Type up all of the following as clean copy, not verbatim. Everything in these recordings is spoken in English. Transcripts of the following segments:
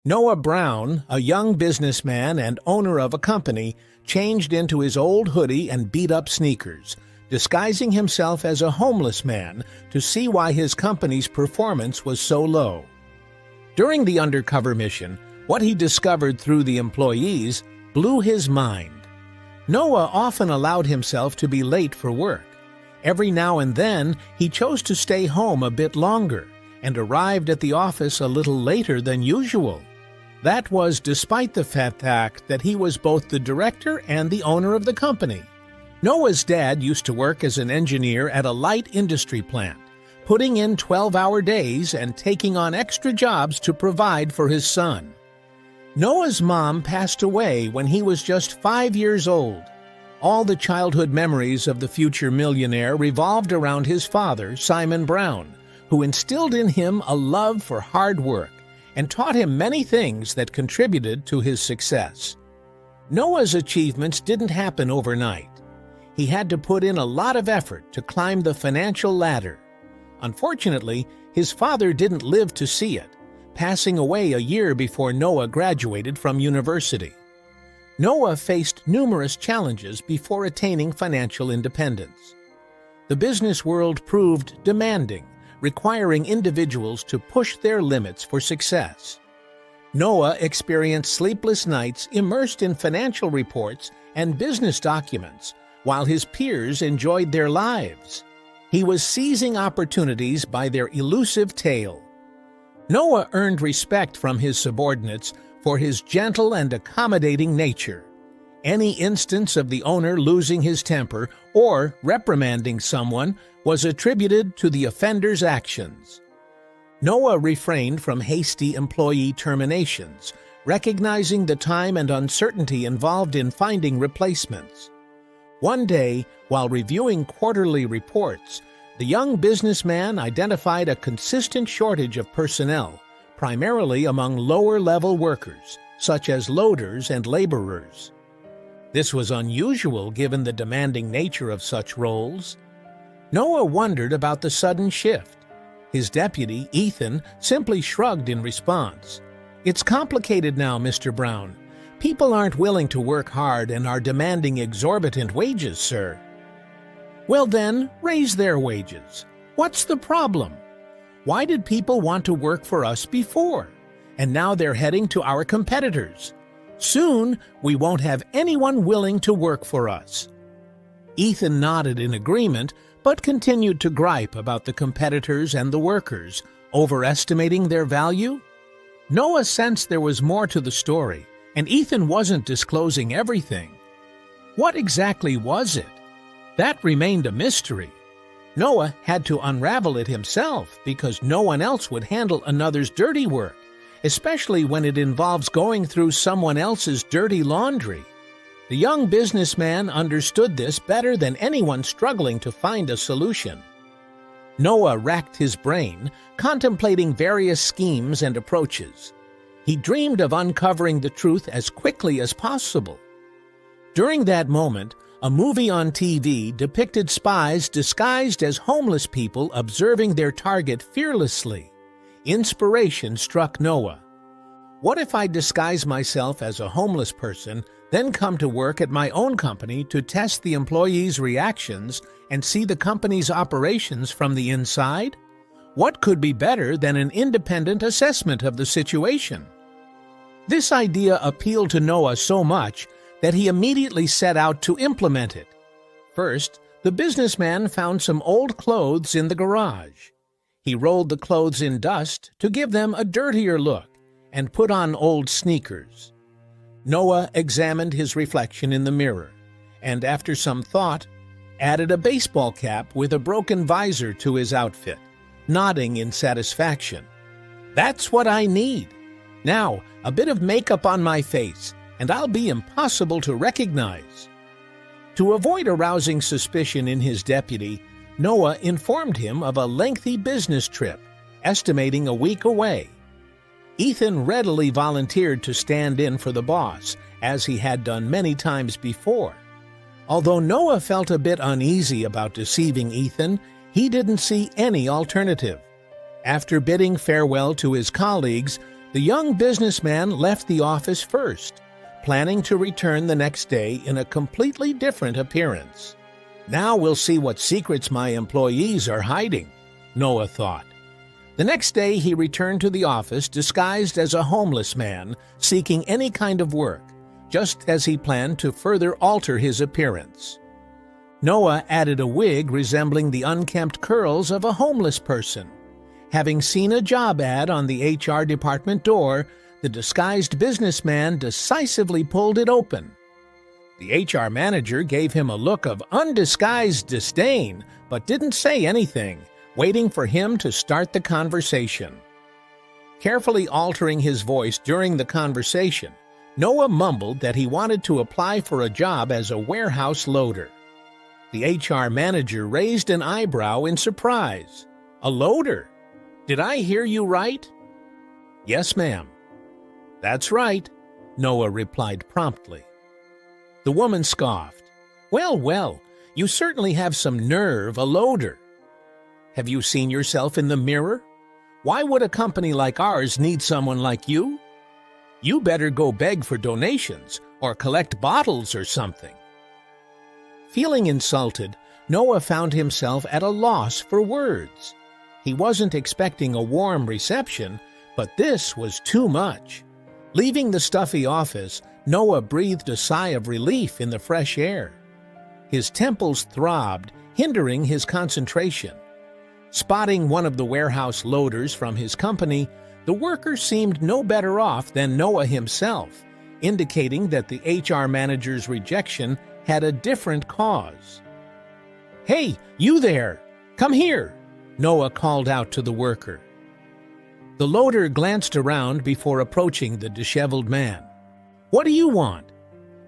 Noah Brown, a young businessman and owner of a company, changed into his old hoodie and beat-up sneakers, disguising himself as a homeless man to see why his company's performance was so low. During the undercover mission, what he discovered through the employees blew his mind. Noah often allowed himself to be late for work. Every now and then, he chose to stay home a bit longer and arrived at the office a little later than usual. That was despite the fact that he was both the director and the owner of the company. Noah's dad used to work as an engineer at a light industry plant, putting in 12-hour days and taking on extra jobs to provide for his son. Noah's mom passed away when he was just 5 years old. All the childhood memories of the future millionaire revolved around his father, Simon Brown, who instilled in him a love for hard work and taught him many things that contributed to his success. Noah's achievements didn't happen overnight. He had to put in a lot of effort to climb the financial ladder. Unfortunately, his father didn't live to see it, passing away a year before Noah graduated from university. Noah faced numerous challenges before attaining financial independence. The business world proved demanding, requiring individuals to push their limits for success. Noah experienced sleepless nights immersed in financial reports and business documents, while his peers enjoyed their lives. He was seizing opportunities by their elusive tail. Noah earned respect from his subordinates for his gentle and accommodating nature. Any instance of the owner losing his temper or reprimanding someone was attributed to the offender's actions. Noah refrained from hasty employee terminations, recognizing the time and uncertainty involved in finding replacements. One day, while reviewing quarterly reports, the young businessman identified a consistent shortage of personnel, primarily among lower-level workers, such as loaders and laborers. This was unusual given the demanding nature of such roles. Noah wondered about the sudden shift. His deputy, Ethan, simply shrugged in response. "It's complicated now, Mr. Brown. People aren't willing to work hard and are demanding exorbitant wages, sir." "Well then, raise their wages. What's the problem? Why did people want to work for us before? And now they're heading to our competitors. Soon, we won't have anyone willing to work for us." Ethan nodded in agreement, but continued to gripe about the competitors and the workers, overestimating their value. Noah sensed there was more to the story, and Ethan wasn't disclosing everything. What exactly was it? That remained a mystery. Noah had to unravel it himself because no one else would handle another's dirty work, especially when it involves going through someone else's dirty laundry. The young businessman understood this better than anyone struggling to find a solution. Noah racked his brain, contemplating various schemes and approaches. He dreamed of uncovering the truth as quickly as possible. During that moment, a movie on TV depicted spies disguised as homeless people observing their target fearlessly. Inspiration struck Noah. What if I disguise myself as a homeless person, then come to work at my own company to test the employees' reactions and see the company's operations from the inside? What could be better than an independent assessment of the situation? This idea appealed to Noah so much that he immediately set out to implement it. First, the businessman found some old clothes in the garage. He rolled the clothes in dust to give them a dirtier look and put on old sneakers. Noah examined his reflection in the mirror and, after some thought, added a baseball cap with a broken visor to his outfit, nodding in satisfaction. "That's what I need. Now, a bit of makeup on my face, and I'll be impossible to recognize." To avoid arousing suspicion in his deputy, Noah informed him of a lengthy business trip, estimating a week away. Ethan readily volunteered to stand in for the boss, as he had done many times before. Although Noah felt a bit uneasy about deceiving Ethan, he didn't see any alternative. After bidding farewell to his colleagues, The young businessman left the office first, planning to return the next day in a completely different appearance. Now we'll see what secrets my employees are hiding, Noah thought. The next day he returned to the office disguised as a homeless man seeking any kind of work, just as he planned to further alter his appearance. Noah added a wig resembling the unkempt curls of a homeless person. Having seen a job ad on the HR department door, the disguised businessman decisively pulled it open. The HR manager gave him a look of undisguised disdain, but didn't say anything, waiting for him to start the conversation. Carefully altering his voice during the conversation, Noah mumbled that he wanted to apply for a job as a warehouse loader. The HR manager raised an eyebrow in surprise. "A loader? Did I hear you right?" "Yes, ma'am." "That's right," Noah replied promptly. The woman scoffed. Well, you certainly have some nerve, a loader. Have you seen yourself in the mirror? Why would a company like ours need someone like you? You better go beg for donations or collect bottles or something." Feeling insulted, Noah found himself at a loss for words. He wasn't expecting a warm reception, but this was too much. Leaving the stuffy office, Noah breathed a sigh of relief in the fresh air. His temples throbbed, hindering his concentration. Spotting one of the warehouse loaders from his company, the worker seemed no better off than Noah himself, indicating that the HR manager's rejection had a different cause. "Hey, you there! Come here!" Noah called out to the worker. The loader glanced around before approaching the disheveled man. "What do you want?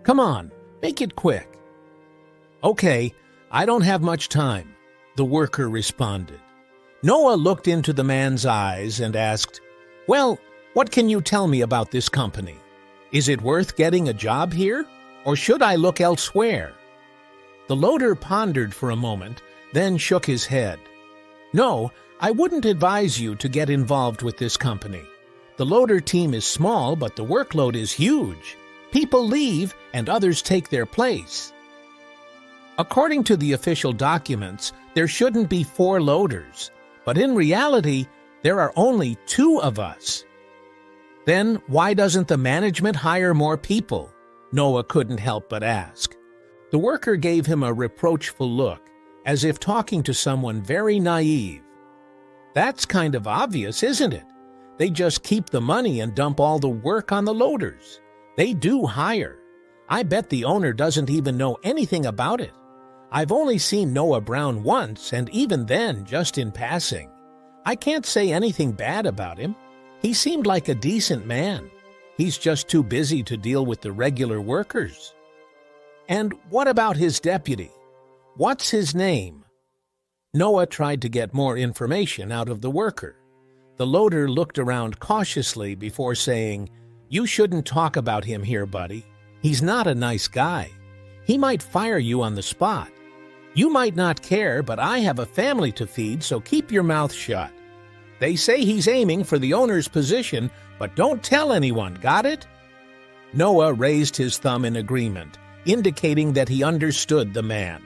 Come on, make it quick." "Okay, I don't have much time," the worker responded. Noah looked into the man's eyes and asked, "Well, what can you tell me about this company? Is it worth getting a job here, or should I look elsewhere?" The loader pondered for a moment, then shook his head. "No, I wouldn't advise you to get involved with this company. The loader team is small, but the workload is huge. People leave, and others take their place. According to the official documents, there shouldn't be 4 loaders, but in reality, there are only 2 of us." "Then why doesn't the management hire more people?" Noah couldn't help but ask. The worker gave him a reproachful look, as if talking to someone very naive. "That's kind of obvious, isn't it? They just keep the money and dump all the work on the loaders. They do hire. I bet the owner doesn't even know anything about it. I've only seen Noah Brown once, and even then just in passing. I can't say anything bad about him. He seemed like a decent man. He's just too busy to deal with the regular workers." "And what about his deputy? What's his name?" Noah tried to get more information out of the worker. The loader looked around cautiously before saying, "You shouldn't talk about him here, buddy. He's not a nice guy. He might fire you on the spot. You might not care, but I have a family to feed, so keep your mouth shut. They say he's aiming for the owner's position, but don't tell anyone, got it?" Noah raised his thumb in agreement, indicating that he understood the man.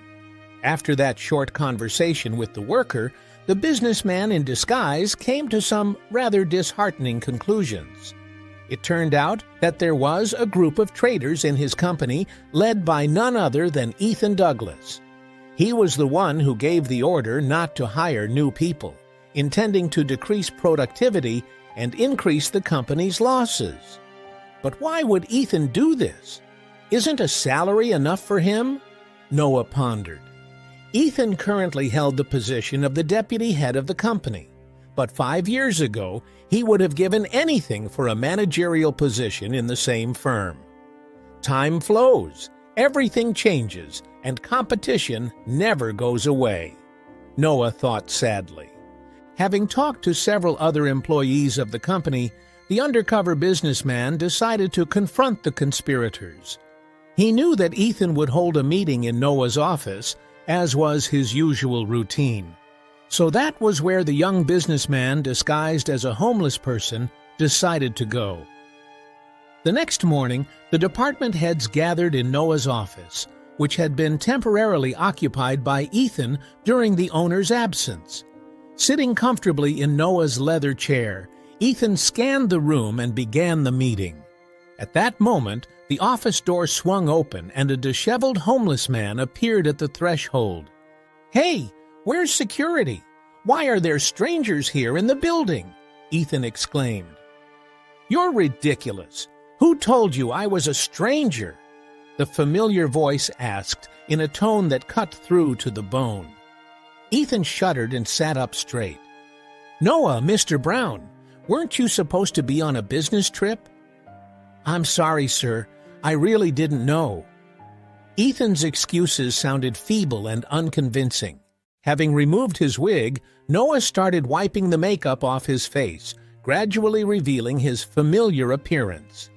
After that short conversation with the worker, the businessman in disguise came to some rather disheartening conclusions. It turned out that there was a group of traders in his company led by none other than Ethan Douglas. He was the one who gave the order not to hire new people, intending to decrease productivity and increase the company's losses. But why would Ethan do this? Isn't a salary enough for him? Noah pondered. Ethan currently held the position of the deputy head of the company, but 5 years ago he would have given anything for a managerial position in the same firm. Time flows, everything changes, and competition never goes away, Noah thought sadly. Having talked to several other employees of the company, the undercover businessman decided to confront the conspirators. He knew that Ethan would hold a meeting in Noah's office, as was his usual routine. So that was where the young businessman, disguised as a homeless person, decided to go. The next morning, the department heads gathered in Noah's office, which had been temporarily occupied by Ethan during the owner's absence. Sitting comfortably in Noah's leather chair, Ethan scanned the room and began the meeting. At that moment, the office door swung open and a disheveled homeless man appeared at the threshold. "Hey, where's security? Why are there strangers here in the building?" Ethan exclaimed. "You're ridiculous. Who told you I was a stranger?" the familiar voice asked in a tone that cut through to the bone. Ethan shuddered and sat up straight. "Noah, Mr. Brown, weren't you supposed to be on a business trip?" "I'm sorry, sir. I really didn't know." Ethan's excuses sounded feeble and unconvincing. Having removed his wig, Noah started wiping the makeup off his face, gradually revealing his familiar appearance.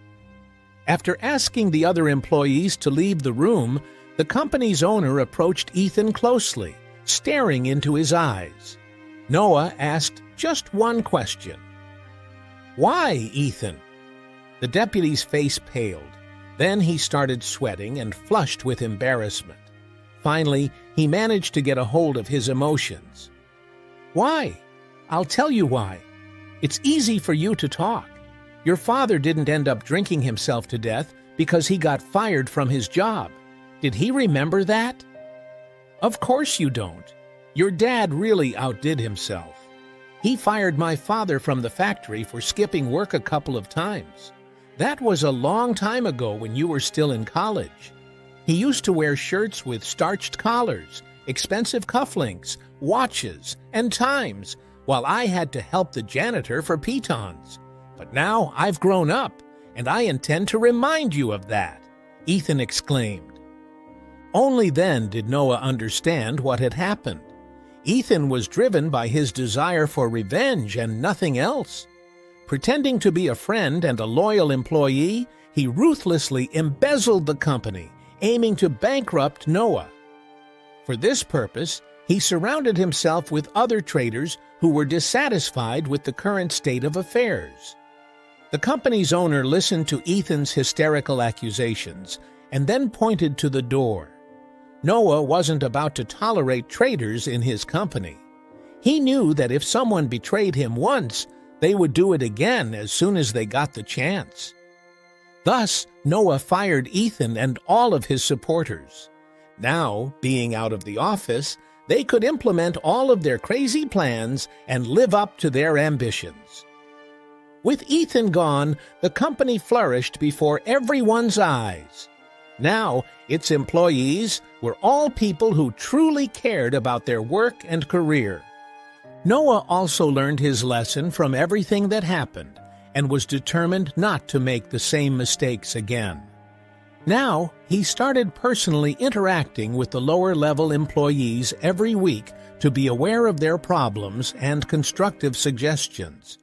After asking the other employees to leave the room, the company's owner approached Ethan closely, staring into his eyes. Noah asked just one question. "Why, Ethan?" The deputy's face paled. Then he started sweating and flushed with embarrassment. Finally, he managed to get a hold of his emotions. "Why? I'll tell you why. It's easy for you to talk. Your father didn't end up drinking himself to death because he got fired from his job. Did he remember that?" "Of course you don't. Your dad really outdid himself. He fired my father from the factory for skipping work a couple of times. That was a long time ago when you were still in college. He used to wear shirts with starched collars, expensive cufflinks, watches, and times, while I had to help the janitor for pitons. But now I've grown up, and I intend to remind you of that," Ethan exclaimed. Only then did Noah understand what had happened. Ethan was driven by his desire for revenge and nothing else. Pretending to be a friend and a loyal employee, he ruthlessly embezzled the company, aiming to bankrupt Noah. For this purpose, he surrounded himself with other traders who were dissatisfied with the current state of affairs. The company's owner listened to Ethan's hysterical accusations and then pointed to the door. Noah wasn't about to tolerate traitors in his company. He knew that if someone betrayed him once, they would do it again as soon as they got the chance. Thus, Noah fired Ethan and all of his supporters. Now, being out of the office, they could implement all of their crazy plans and live up to their ambitions. With Ethan gone, the company flourished before everyone's eyes. Now, its employees were all people who truly cared about their work and career. Noah also learned his lesson from everything that happened and was determined not to make the same mistakes again. Now, he started personally interacting with the lower-level employees every week to be aware of their problems and constructive suggestions.